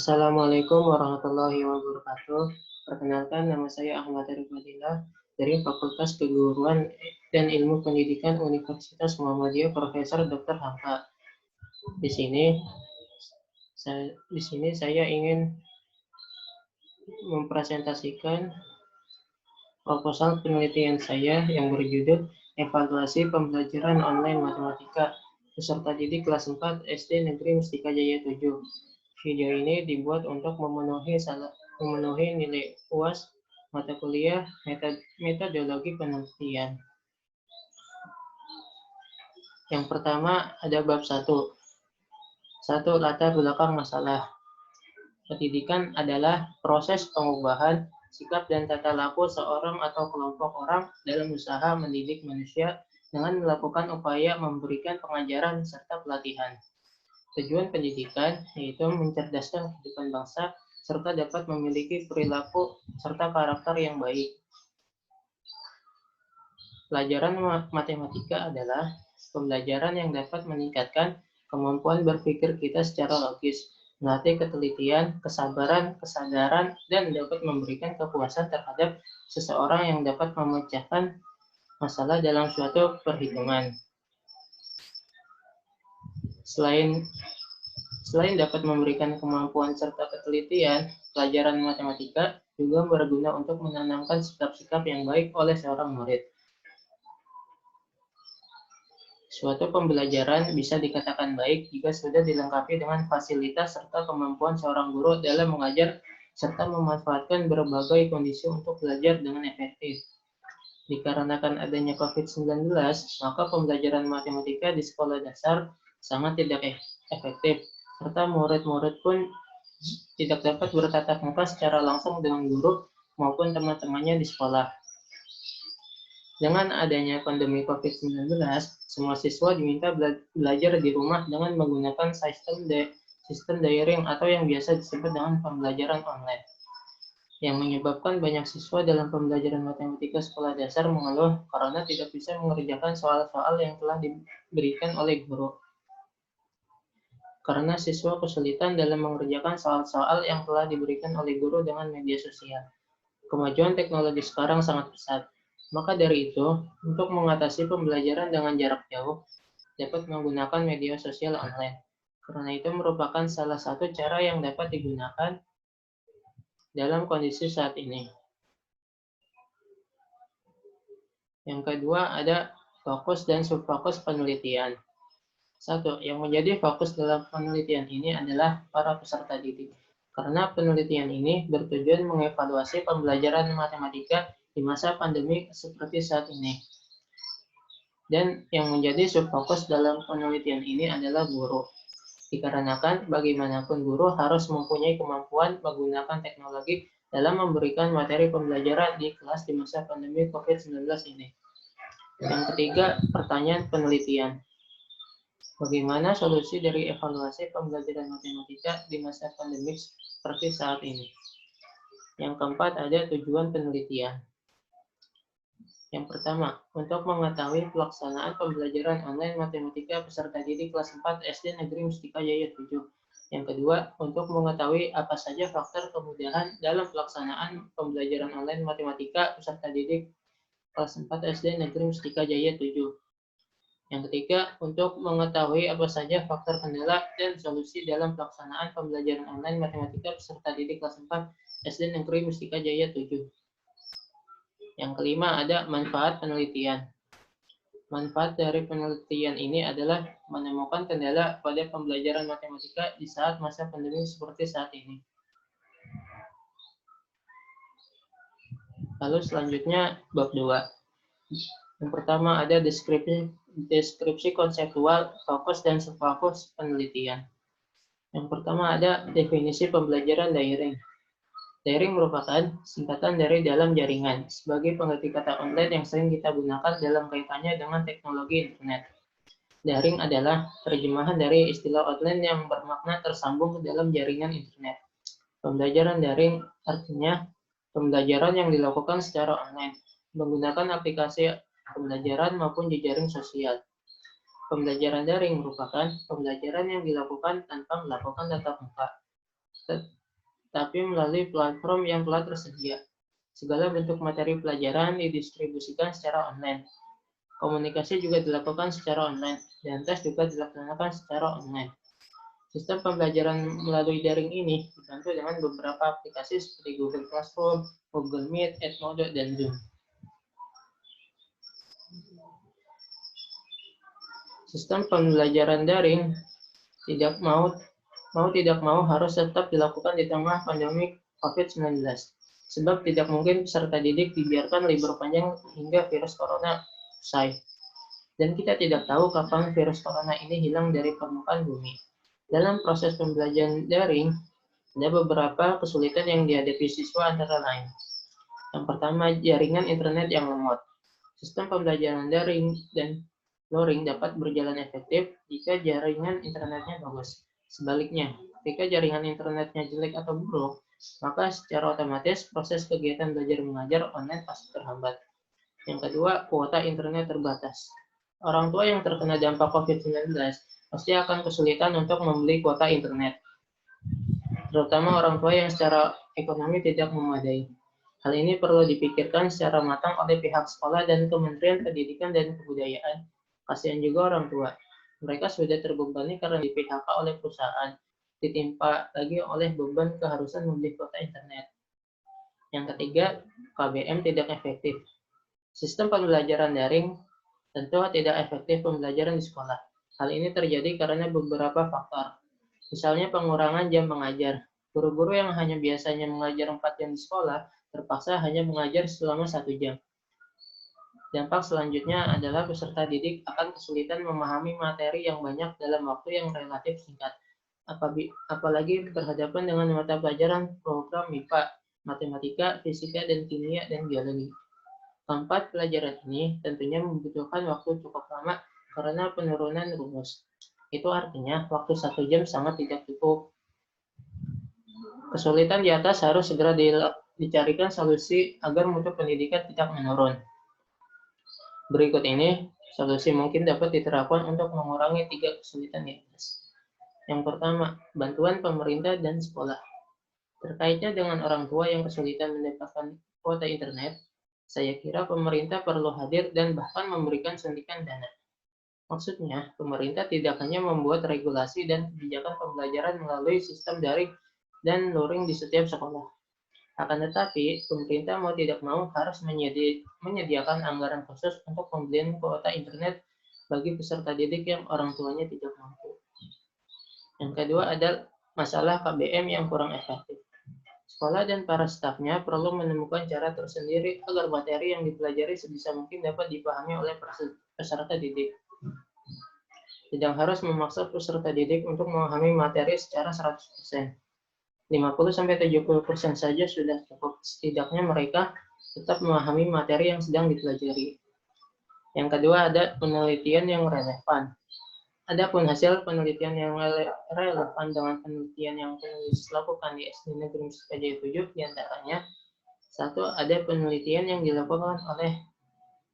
Assalamualaikum warahmatullahi wabarakatuh. Perkenalkan, nama saya Ahmad Arif Madillah dari Fakultas Keguruan dan Ilmu Pendidikan Universitas Muhammadiyah Profesor Dr. Hamka. Di sini saya ingin mempresentasikan proposal penelitian saya yang berjudul Evaluasi Pembelajaran Online Matematika peserta didik kelas 4 SD Negeri Mustika Jaya 7. Video ini dibuat untuk memenuhi nilai UAS mata kuliah metodologi penelitian. Yang pertama ada bab 1. Latar belakang masalah. Pendidikan adalah proses pengubahan sikap dan tata laku seorang atau kelompok orang dalam usaha mendidik manusia dengan melakukan upaya memberikan pengajaran serta pelatihan. Tujuan pendidikan yaitu mencerdaskan kehidupan bangsa serta dapat memiliki perilaku serta karakter yang baik. Pelajaran matematika adalah pembelajaran yang dapat meningkatkan kemampuan berpikir kita secara logis, melatih ketelitian, kesabaran, kesadaran, dan dapat memberikan kepuasan terhadap seseorang yang dapat memecahkan masalah dalam suatu perhitungan. Selain dapat memberikan kemampuan serta ketelitian, pelajaran matematika juga berguna untuk menanamkan sikap-sikap yang baik oleh seorang murid. Suatu pembelajaran bisa dikatakan baik jika sudah dilengkapi dengan fasilitas serta kemampuan seorang guru dalam mengajar serta memanfaatkan berbagai kondisi untuk belajar dengan efektif. Dikarenakan adanya COVID-19, maka pembelajaran matematika di sekolah dasar sangat tidak efektif, serta murid-murid pun tidak dapat bertatap muka secara langsung dengan guru maupun teman-temannya di sekolah. Dengan adanya pandemi COVID-19, semua siswa diminta belajar di rumah dengan menggunakan sistem daring atau yang biasa disebut dengan pembelajaran online. Yang menyebabkan banyak siswa dalam pembelajaran matematika sekolah dasar mengeluh karena tidak bisa mengerjakan soal-soal yang telah diberikan oleh guru. Karena siswa kesulitan dalam mengerjakan soal-soal yang telah diberikan oleh guru dengan media sosial. Kemajuan teknologi sekarang sangat pesat. Maka dari itu, untuk mengatasi pembelajaran dengan jarak jauh, dapat menggunakan media sosial online. Karena itu merupakan salah satu cara yang dapat digunakan dalam kondisi saat ini. Yang kedua ada fokus dan subfokus penelitian. 1. Yang menjadi fokus dalam penelitian ini adalah para peserta didik. Karena penelitian ini bertujuan mengevaluasi pembelajaran matematika di masa pandemi seperti saat ini. Dan yang menjadi subfokus dalam penelitian ini adalah guru. Dikarenakan bagaimanapun guru harus mempunyai kemampuan menggunakan teknologi dalam memberikan materi pembelajaran di kelas di masa pandemi COVID-19 ini. Yang ketiga, pertanyaan penelitian. Bagaimana solusi dari evaluasi pembelajaran matematika di masa pandemi seperti saat ini? Yang keempat, ada tujuan penelitian. Yang pertama, untuk mengetahui pelaksanaan pembelajaran online matematika peserta didik kelas 4 SD Negeri Mustika Jaya 7. Yang kedua, untuk mengetahui apa saja faktor kemudahan dalam pelaksanaan pembelajaran online matematika peserta didik kelas 4 SD Negeri Mustika Jaya 7. Yang ketiga, untuk mengetahui apa saja faktor kendala dan solusi dalam pelaksanaan pembelajaran online matematika peserta didik kelas 4 SD Negeri Mustika Jaya 7. Yang kelima, ada manfaat penelitian. Manfaat dari penelitian ini adalah menemukan kendala pada pembelajaran matematika di saat masa pandemi seperti saat ini. Lalu selanjutnya bab 2. Yang pertama ada deskripsi konseptual, fokus dan subfokus penelitian. Yang pertama ada definisi pembelajaran daring. Daring merupakan singkatan dari dalam jaringan, sebagai pengganti kata online yang sering kita gunakan dalam kaitannya dengan teknologi internet. Daring adalah terjemahan dari istilah online yang bermakna tersambung ke dalam jaringan internet. Pembelajaran daring artinya pembelajaran yang dilakukan secara online, menggunakan aplikasi pembelajaran maupun jejaring sosial. Pembelajaran daring merupakan pembelajaran yang dilakukan tanpa melakukan tatap muka. tapi melalui platform yang telah tersedia. Segala bentuk materi pelajaran didistribusikan secara online. Komunikasi juga dilakukan secara online, dan tes juga dilaksanakan secara online. Sistem pembelajaran melalui daring ini dibantu dengan beberapa aplikasi seperti Google Classroom, Google Meet, Edmodo, dan Zoom. Sistem pembelajaran daring tidak mau harus tetap dilakukan di tengah pandemi COVID-19. Sebab tidak mungkin peserta didik dibiarkan libur panjang hingga virus corona usai. Dan kita tidak tahu kapan virus corona ini hilang dari permukaan bumi. Dalam proses pembelajaran daring, ada beberapa kesulitan yang dihadapi siswa antara lain. Yang pertama, jaringan internet yang lemot. Sistem pembelajaran daring dan luring dapat berjalan efektif jika jaringan internetnya bagus. Sebaliknya, ketika jaringan internetnya jelek atau buruk, maka secara otomatis proses kegiatan belajar mengajar online pasti terhambat. Yang kedua, kuota internet terbatas. Orang tua yang terkena dampak COVID-19 pasti akan kesulitan untuk membeli kuota internet, terutama orang tua yang secara ekonomi tidak memadai. Hal ini perlu dipikirkan secara matang oleh pihak sekolah dan Kementerian Pendidikan dan Kebudayaan. Kasihan juga orang tua. Mereka sudah terbebani karena di PHK oleh perusahaan, ditimpa lagi oleh beban keharusan membeli kuota internet. Yang ketiga, KBM tidak efektif. Sistem pembelajaran daring tentu tidak efektif pembelajaran di sekolah. Hal ini terjadi karena beberapa faktor. Misalnya pengurangan jam mengajar. Guru-guru yang hanya biasanya mengajar 4 jam di sekolah, terpaksa hanya mengajar selama 1 jam. Dampak selanjutnya adalah peserta didik akan kesulitan memahami materi yang banyak dalam waktu yang relatif singkat. Apalagi berhadapan dengan mata pelajaran program MIPA, matematika, fisika, dan kimia, dan biologi. Keempat, pelajaran ini tentunya membutuhkan waktu cukup lama karena penurunan rumus. Itu artinya waktu 1 jam sangat tidak cukup. Kesulitan di atas harus segera dicarikan solusi agar mutu pendidikan tidak menurun. Berikut ini solusi mungkin dapat diterapkan untuk mengurangi 3 kesulitan di atas. Yang pertama, bantuan pemerintah dan sekolah. Terkaitnya dengan orang tua yang kesulitan mendapatkan kuota internet, saya kira pemerintah perlu hadir dan bahkan memberikan suntikan dana. Maksudnya, pemerintah tidak hanya membuat regulasi dan kebijakan pembelajaran melalui sistem daring dan luring di setiap sekolah. Akan tetapi, pemerintah mau tidak mau harus menyediakan anggaran khusus untuk pembelian kuota internet bagi peserta didik yang orang tuanya tidak mampu. Yang kedua ada masalah KBM yang kurang efektif. Sekolah dan para stafnya perlu menemukan cara tersendiri agar materi yang dipelajari sebisa mungkin dapat dipahami oleh peserta didik. Tidak harus memaksa peserta didik untuk memahami materi secara 100%. 50-70% saja sudah cukup. Setidaknya mereka tetap memahami materi yang sedang dipelajari. Yang kedua ada penelitian yang relevan. Adapun hasil penelitian yang relevan dengan penelitian yang penulis lakukan di SD Negeri Mustika 7 diantaranya, satu, ada penelitian yang dilakukan oleh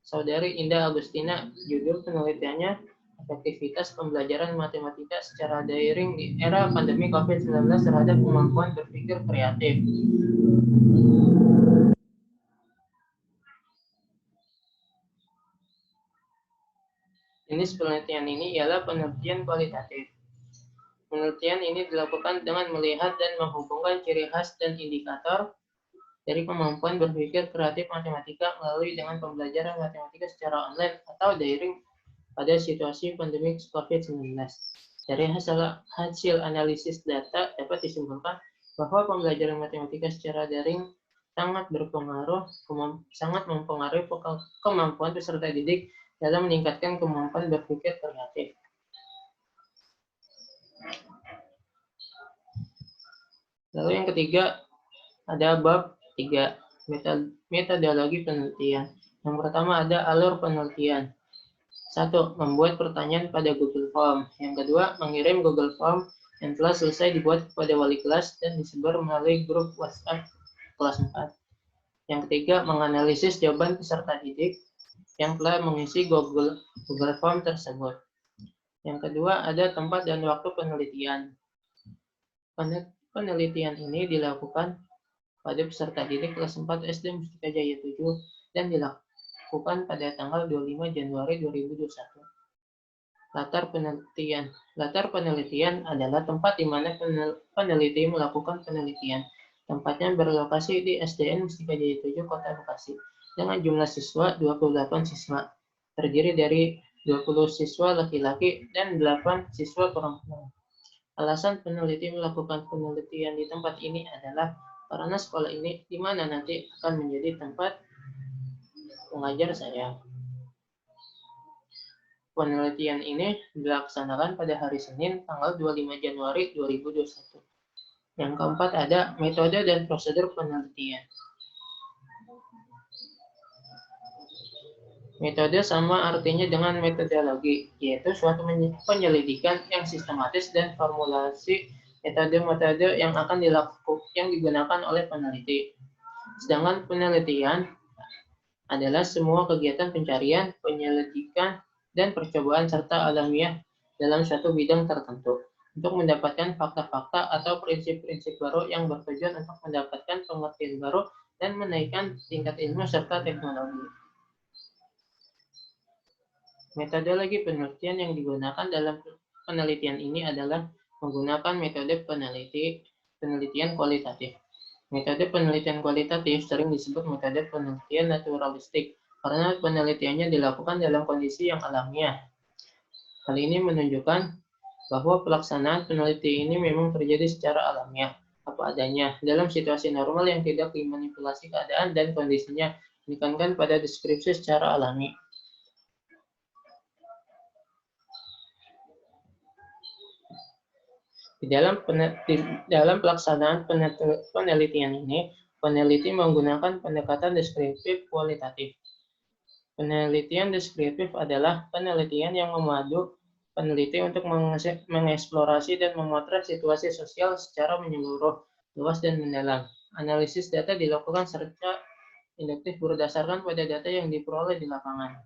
Saudari Indah Agustina. Judul penelitiannya efektivitas pembelajaran matematika secara daring di era pandemi COVID-19 terhadap kemampuan berpikir kreatif. Jenis penelitian ini ialah penelitian kualitatif. Penelitian ini dilakukan dengan melihat dan menghubungkan ciri khas dan indikator dari kemampuan berpikir kreatif matematika melalui dengan pembelajaran matematika secara online atau daring pada situasi pandemi COVID-19. Dari hasil analisis data dapat disimpulkan bahwa pembelajaran matematika secara daring sangat mempengaruhi kemampuan peserta didik dalam meningkatkan kemampuan berpikir kreatif. Lalu yang ketiga ada bab 3, metodologi penelitian. Yang pertama ada alur penelitian. 1. Membuat pertanyaan pada Google Form. Yang kedua, mengirim Google Form yang telah selesai dibuat kepada wali kelas dan disebar melalui grup WhatsApp kelas 4. Yang ketiga, menganalisis jawaban peserta didik yang telah mengisi Google Form tersebut. Yang kedua, ada tempat dan waktu penelitian. Penelitian ini dilakukan pada peserta didik kelas 4 SD Mustika Jaya 7 dan dilakukan pada tanggal 25 Januari 2021. Latar penelitian adalah tempat di mana peneliti melakukan penelitian. Tempatnya berlokasi di SDN Mustika Jaya 7 Kota Bekasi dengan jumlah siswa 28 siswa. Terdiri dari 20 siswa laki-laki dan 8 siswa perempuan. Alasan peneliti melakukan penelitian di tempat ini adalah karena sekolah ini di mana nanti akan menjadi tempat mengajar saya. Penelitian ini dilaksanakan pada hari Senin, tanggal 25 Januari 2021. Yang keempat ada metode dan prosedur penelitian. Metode sama artinya dengan metodologi, yaitu suatu penyelidikan yang sistematis dan formulasi metode-metode yang akan yang digunakan oleh peneliti. Sedangkan penelitian adalah semua kegiatan pencarian, penyelidikan, dan percobaan serta alamiah dalam suatu bidang tertentu untuk mendapatkan fakta-fakta atau prinsip-prinsip baru yang bertujuan untuk mendapatkan pengertian baru dan menaikkan tingkat ilmu serta teknologi. Metodologi penelitian yang digunakan dalam penelitian ini adalah menggunakan metode penelitian kualitatif. Metode penelitian kualitatif sering disebut metode penelitian naturalistik karena penelitiannya dilakukan dalam kondisi yang alamiah. Hal ini menunjukkan bahwa pelaksanaan penelitian ini memang terjadi secara alamiah, apa adanya, dalam situasi normal yang tidak dimanipulasi keadaan dan kondisinya, ditekankan pada deskripsi secara alami. Di dalam pelaksanaan penelitian ini, peneliti menggunakan pendekatan deskriptif kualitatif. Penelitian deskriptif adalah penelitian yang memadu peneliti untuk mengeksplorasi dan memotret situasi sosial secara menyeluruh, luas, dan mendalam. Analisis data dilakukan secara induktif berdasarkan pada data yang diperoleh di lapangan.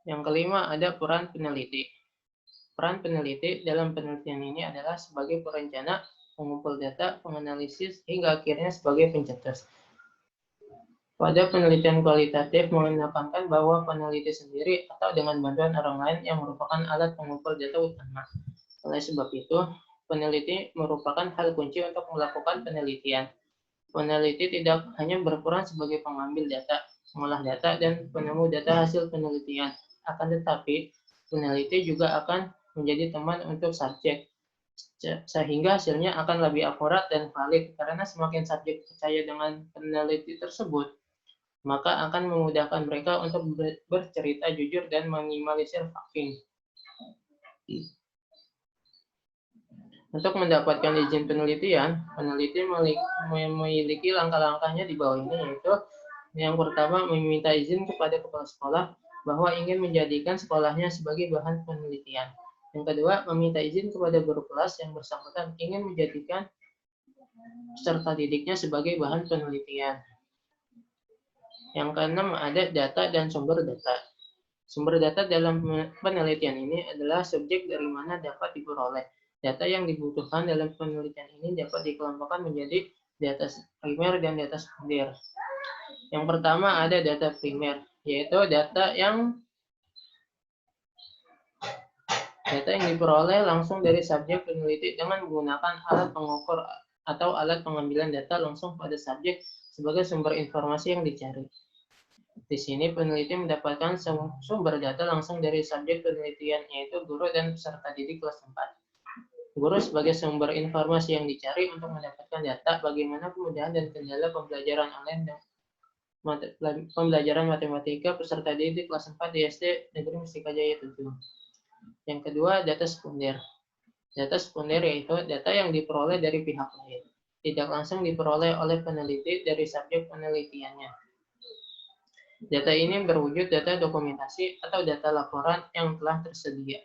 Yang kelima, ada peran peneliti. Peran peneliti dalam penelitian ini adalah sebagai perencana, pengumpul data, penganalisis, hingga akhirnya sebagai pencetus. Pada penelitian kualitatif menekankan bahwa peneliti sendiri atau dengan bantuan orang lain yang merupakan alat pengumpul data utama. Oleh sebab itu, peneliti merupakan hal kunci untuk melakukan penelitian. Peneliti tidak hanya berperan sebagai pengambil data, pengolah data, dan penemu data hasil penelitian, akan tetapi peneliti juga akan menjadi teman untuk subjek, sehingga hasilnya akan lebih akurat dan valid, karena semakin subjek percaya dengan peneliti tersebut, maka akan memudahkan mereka untuk bercerita jujur dan minimalisir faking. Untuk mendapatkan izin penelitian, peneliti memiliki langkah-langkahnya di bawah ini, yaitu yang pertama meminta izin kepada kepala sekolah bahwa ingin menjadikan sekolahnya sebagai bahan penelitian. Yang kedua, meminta izin kepada guru kelas yang bersangkutan ingin menjadikan peserta didiknya sebagai bahan penelitian. Yang keenam, ada data dan sumber data. Sumber data dalam penelitian ini adalah subjek dari mana dapat diperoleh. Data yang dibutuhkan dalam penelitian ini dapat dikelompokkan menjadi data primer dan data sekunder. Yang pertama ada data primer, yaitu data yang diperoleh langsung dari subjek peneliti dengan menggunakan alat pengukur atau alat pengambilan data langsung pada subjek sebagai sumber informasi yang dicari. Di sini peneliti mendapatkan sumber data langsung dari subjek penelitian, yaitu guru dan peserta didik kelas 4. Guru sebagai sumber informasi yang dicari untuk mendapatkan data bagaimana kemudahan dan kendala pembelajaran online dan pembelajaran matematika peserta didik kelas 4 di SD Negeri Mustika Jaya 7. Yang kedua, data sekunder. Data sekunder yaitu data yang diperoleh dari pihak lain, tidak langsung diperoleh oleh peneliti dari subjek penelitiannya. Data ini berwujud data dokumentasi atau data laporan yang telah tersedia.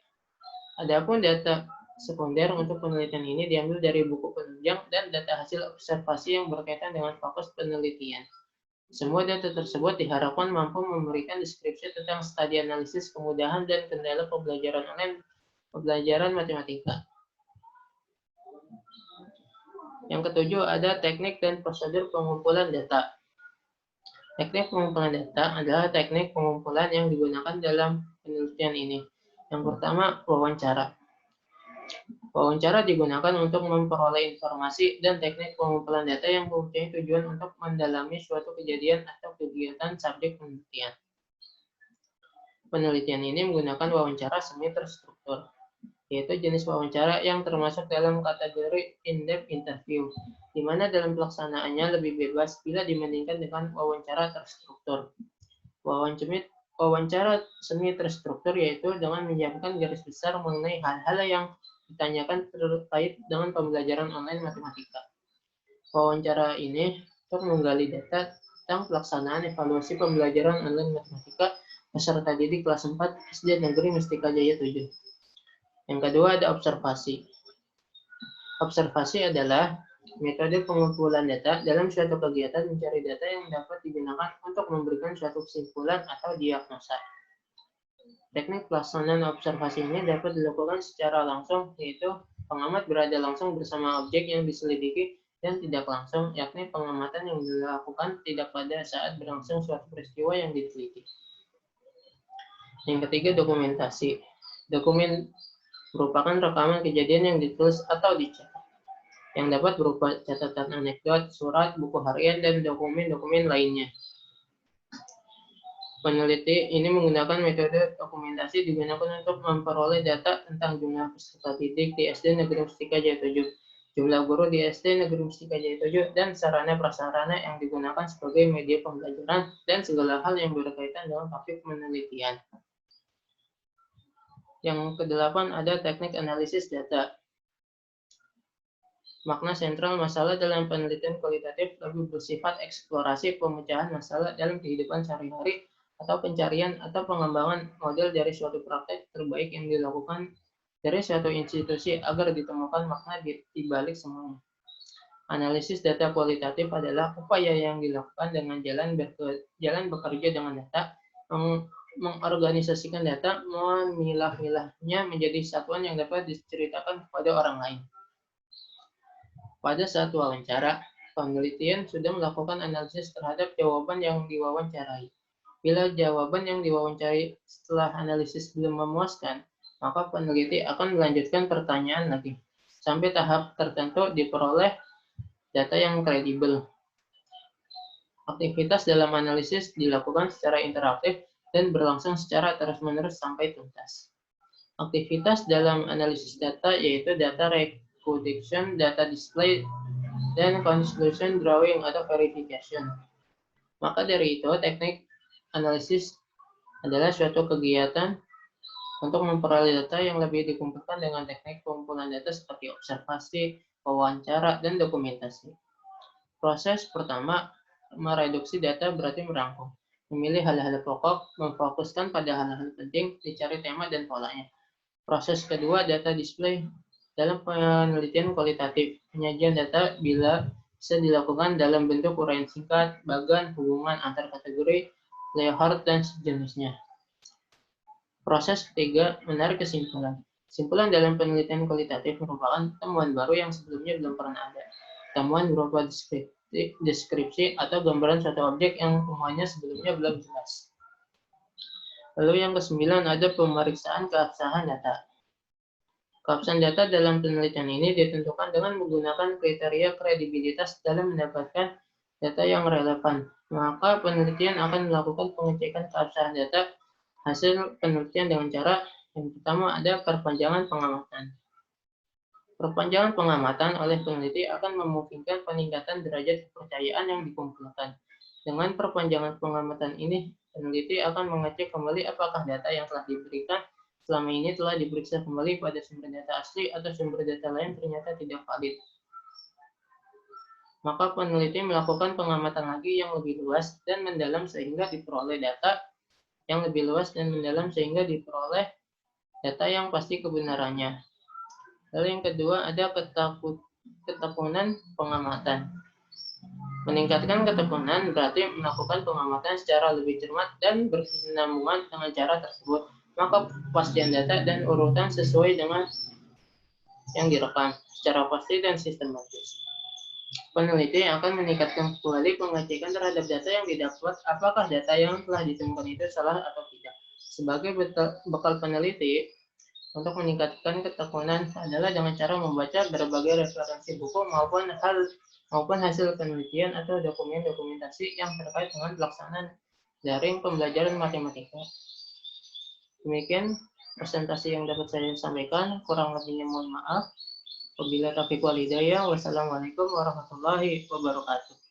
Adapun data sekunder untuk penelitian ini diambil dari buku penunjang dan data hasil observasi yang berkaitan dengan fokus penelitian. Semua data tersebut diharapkan mampu memberikan deskripsi tentang studi analisis, kemudahan, dan kendala pembelajaran online, pembelajaran matematika. Yang ketujuh ada teknik dan prosedur pengumpulan data. Teknik pengumpulan data adalah teknik pengumpulan yang digunakan dalam penelitian ini. Yang pertama, wawancara. Wawancara digunakan untuk memperoleh informasi dan teknik pengumpulan data yang mempunyai tujuan untuk mendalami suatu kejadian atau kegiatan subjek penelitian. Penelitian ini menggunakan wawancara semi terstruktur, yaitu jenis wawancara yang termasuk dalam kategori in-depth interview, di mana dalam pelaksanaannya lebih bebas bila dibandingkan dengan wawancara terstruktur. Wawancara semi terstruktur yaitu dengan menyiapkan garis besar mengenai hal-hal yang ditanyakan terkait dengan pembelajaran online matematika. Wawancara ini untuk menggali data tentang pelaksanaan evaluasi pembelajaran online matematika peserta didik kelas 4 SD Negeri Mustika Jaya 7. Yang kedua ada observasi. Observasi adalah metode pengumpulan data dalam suatu kegiatan mencari data yang dapat digunakan untuk memberikan suatu kesimpulan atau diagnosa. Teknik pelaksanaan observasi ini dapat dilakukan secara langsung, yaitu pengamat berada langsung bersama objek yang diselidiki, dan tidak langsung, yakni pengamatan yang dilakukan tidak pada saat berlangsung suatu peristiwa yang diteliti. Yang ketiga, dokumentasi. Dokumen merupakan rekaman kejadian yang ditulis atau dicatat, yang dapat berupa catatan anekdot, surat, buku harian, dan dokumen-dokumen lainnya. Peneliti ini menggunakan metode dokumentasi digunakan untuk memperoleh data tentang jumlah peserta didik di SD Negeri Mustika Jaya 7, jumlah guru di SD Negeri Mustika Jaya 7, dan sarana-prasarana yang digunakan sebagai media pembelajaran, dan segala hal yang berkaitan dengan topik penelitian. Yang kedelapan ada teknik analisis data. Makna sentral masalah dalam penelitian kualitatif lebih bersifat eksplorasi pemecahan masalah dalam kehidupan sehari-hari atau pencarian atau pengembangan model dari suatu praktek terbaik yang dilakukan dari suatu institusi agar ditemukan makna di balik semuanya. Analisis data kualitatif adalah upaya yang dilakukan dengan jalan bekerja dengan data, mengorganisasikan data, memilah-milahnya menjadi satuan yang dapat diceritakan kepada orang lain. Pada saat wawancara, penelitian sudah melakukan analisis terhadap jawaban yang diwawancarai. Bila jawaban yang diwawancarai setelah analisis belum memuaskan, maka peneliti akan melanjutkan pertanyaan lagi, sampai tahap tertentu diperoleh data yang kredibel. Aktivitas dalam analisis dilakukan secara interaktif dan berlangsung secara terus-menerus sampai tuntas. Aktivitas dalam analisis data yaitu data reproduction, data display, dan conclusion drawing atau verification. Maka dari itu, teknik analisis adalah suatu kegiatan untuk memperoleh data yang lebih dikumpulkan dengan teknik pengumpulan data seperti observasi, wawancara, dan dokumentasi. Proses pertama, mereduksi data berarti merangkum. Memilih hal-hal pokok, memfokuskan pada hal-hal penting, dicari tema dan polanya. Proses kedua, data display. Dalam penelitian kualitatif, penyajian data bila bisa dilakukan dalam bentuk uraian singkat, bagan, hubungan antar kategori, layout, dan sejenisnya. Proses ketiga, menarik kesimpulan. Kesimpulan dalam penelitian kualitatif merupakan temuan baru yang sebelumnya belum pernah ada. Temuan berupa deskripsi atau gambaran suatu objek yang semuanya sebelumnya belum jelas. Lalu yang kesembilan ada pemeriksaan keabsahan data. Keabsahan data dalam penelitian ini ditentukan dengan menggunakan kriteria kredibilitas dalam mendapatkan data yang relevan. Maka penelitian akan melakukan pengecekan keabsahan data hasil penelitian dengan cara yang pertama ada perpanjangan pengamatan. Perpanjangan pengamatan oleh peneliti akan memungkinkan peningkatan derajat kepercayaan yang dikumpulkan. Dengan perpanjangan pengamatan ini, peneliti akan mengecek kembali apakah data yang telah diberikan selama ini telah diperiksa kembali pada sumber data asli atau sumber data lain ternyata tidak valid. Maka peneliti melakukan pengamatan lagi yang lebih luas dan mendalam sehingga diperoleh data yang lebih luas dan mendalam sehingga diperoleh data yang pasti kebenarannya. Lalu yang kedua ada ketekunan pengamatan. Meningkatkan ketekunan berarti melakukan pengamatan secara lebih cermat dan berkesinambungan dengan cara tersebut. Maka kepastian data dan urutan sesuai dengan yang direkam secara pasti dan sistematis. Peneliti akan meningkatkan kembali pengecekan terhadap data yang didapat, apakah data yang telah ditemukan itu salah atau tidak. Sebagai bekal peneliti, untuk meningkatkan ketekunan adalah dengan cara membaca berbagai referensi buku maupun hasil penelitian atau dokumentasi yang terkait dengan pelaksanaan daring pembelajaran matematika. Demikian presentasi yang dapat saya sampaikan, kurang lebihnya mohon maaf. Wabillahi taufiq wal hidayah. Wassalamualaikum warahmatullahi wabarakatuh.